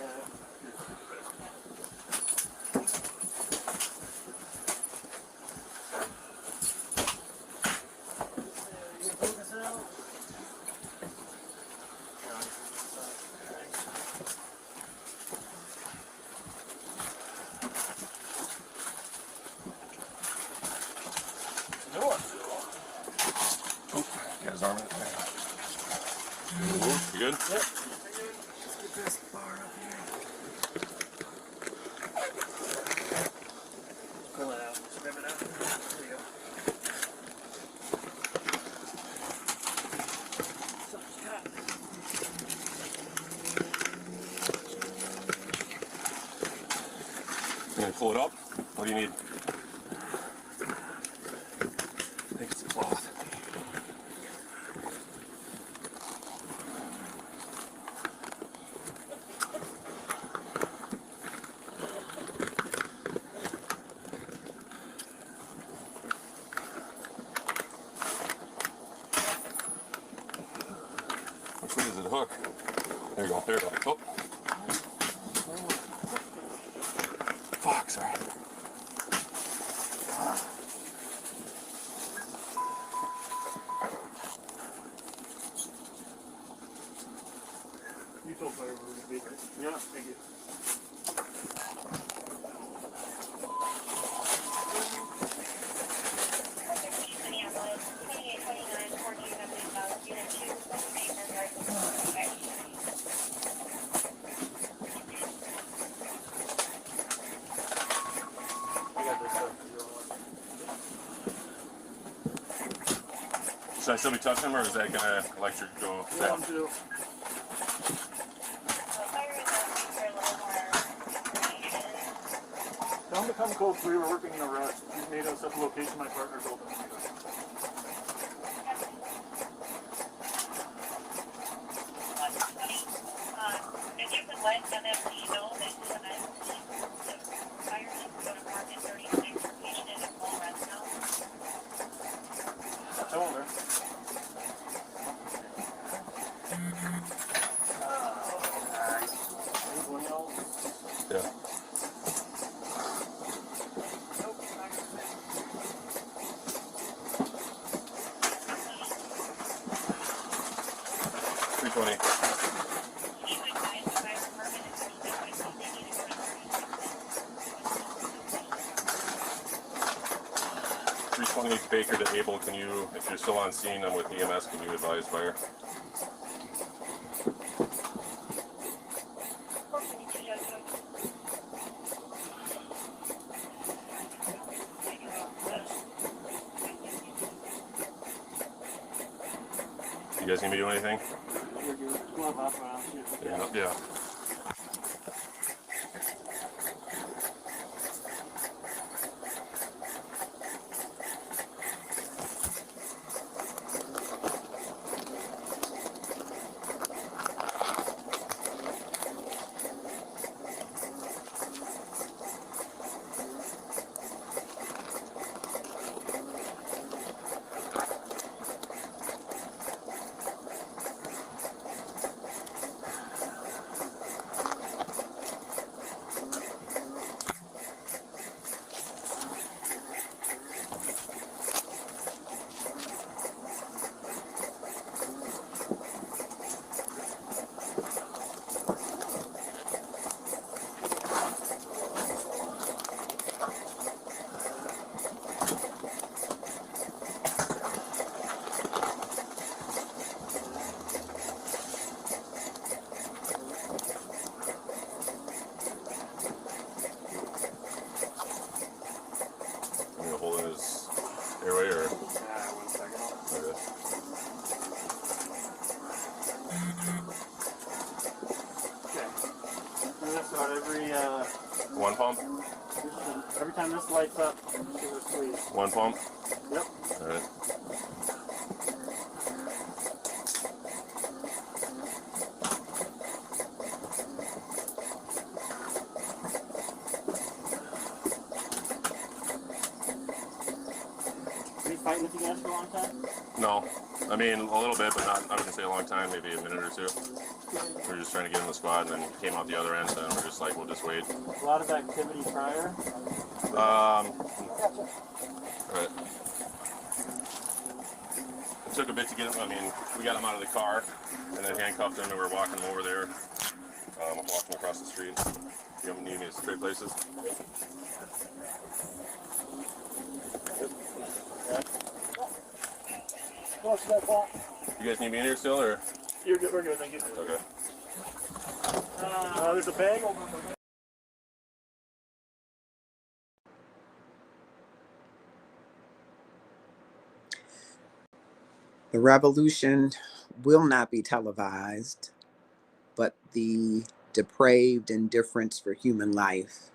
Got his arm in it. You good? Yep. Pull it out. Strip it out. There you go. Something's caught. You gonna pull it up? What do you need? I think it's a cloth. Which way is it hook? There you go. There you go. Oh. Fuck, sorry. You told fire where we're gonna be, right? Yeah. Thank you. I got this stuff. Should I still be touching him, or is that gonna electric go? One, two. Tell him to come code 3. We're working in a rush. He's made us at the location my partner's open. If you could let MFD know that the fire is going to park in 36 location in a full rest now. I won't there. Yeah. 28 Baker to Able, can you, if you're still on scene and with EMS, can you advise fire? You guys need me to do anything? Yeah. I'm gonna hold in his airway or? 1 second. Okay. Okay. Do this on every, One pump? every time this lights up, give it a squeeze. One pump? Yep. Alright. Have you fighting with you guys for a long time? No. I mean, a little bit, but not, I wouldn't say a long time, maybe a minute or two. We were just trying to get in the squad, and then came out the other end, and we're just like, we'll just wait. A lot of activity prior. Right. It took a bit to get him. I mean, we got him out of the car, and then handcuffed him, and we were walking him over there, walking across the street. You don't need me to straight places. You guys need me in here still, or? You're good. We're good. Thank you. Okay. There's a bag over there. The revolution will not be televised, but the depraved indifference for human life,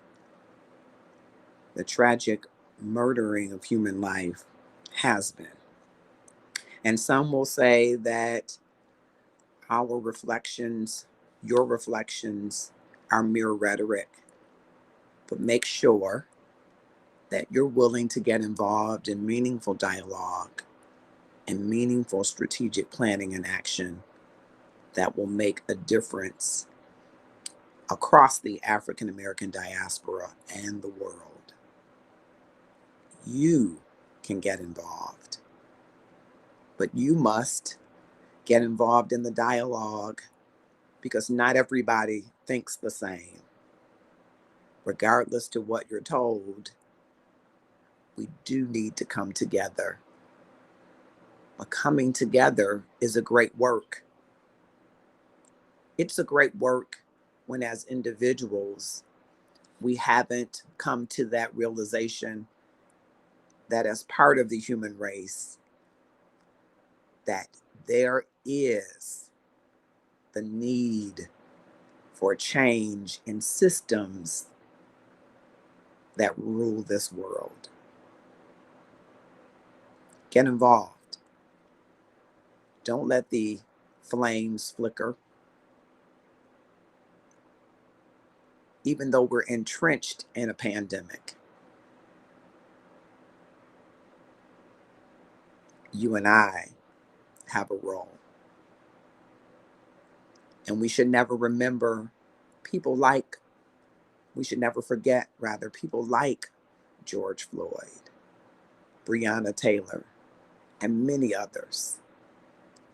the tragic murdering of human life has been. And some will say that our reflections, your reflections, are mere rhetoric. But make sure that you're willing to get involved in meaningful dialogue and meaningful strategic planning and action that will make a difference across the African American diaspora and the world. You can get involved, but you must get involved in the dialogue because not everybody thinks the same. Regardless to what you're told, we do need to come together. But coming together is a great work. It's a great work when, as individuals, we haven't come to that realization that as part of the human race, that there is the need for change in systems that rule this world. Get involved. Don't let the flames flicker. Even though we're entrenched in a pandemic, you and I have a role. And we should never forget people like George Floyd, Breonna Taylor, and many others.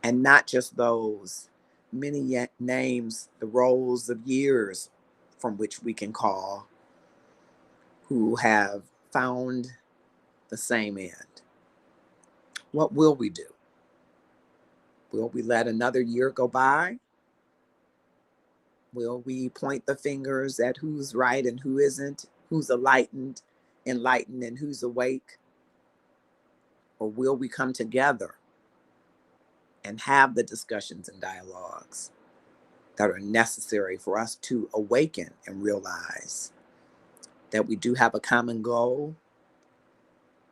And not just those, many names, the rolls of years from which we can call, who have found the same end. What will we do? Will we let another year go by? Will we point the fingers at who's right and who isn't, who's enlightened, and who's awake? Or will we come together and have the discussions and dialogues that are necessary for us to awaken and realize that we do have a common goal,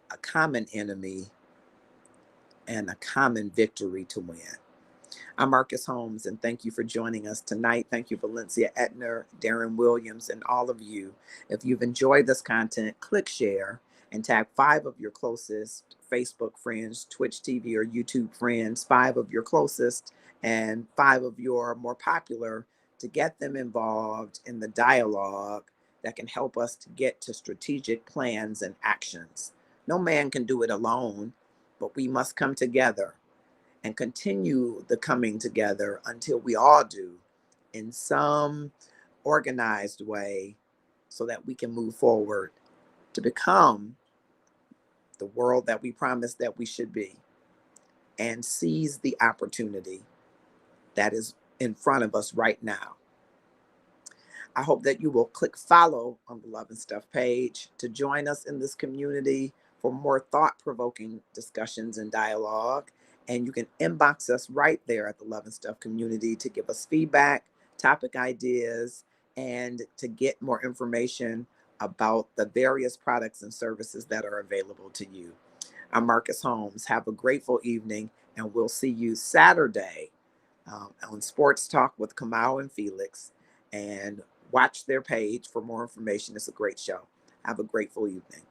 a common enemy, and a common victory to win? I'm Marcus Holmes, and thank you for joining us tonight. Thank you, Valencia, Edner, Darren Williams, and all of you. If you've enjoyed this content, click share and tag 5 of your closest Facebook friends, Twitch TV or YouTube friends, 5 of your closest, and 5 of your more popular, to get them involved in the dialogue that can help us to get to strategic plans and actions. No man can do it alone, but we must come together and continue the coming together until we all do in some organized way, so that we can move forward to become the world that we promised that we should be, and seize the opportunity that is in front of us right now. I hope that you will click follow on the Love and Stuff page to join us in this community for more thought-provoking discussions and dialogue. And you can inbox us right there at the Love and Stuff community to give us feedback, topic ideas, and to get more information about the various products and services that are available to you. I'm Marcus Holmes. Have a grateful evening, and we'll see you Saturday on Sports Talk with Kamau and Felix. And watch their page for more information. It's a great show. Have a grateful evening.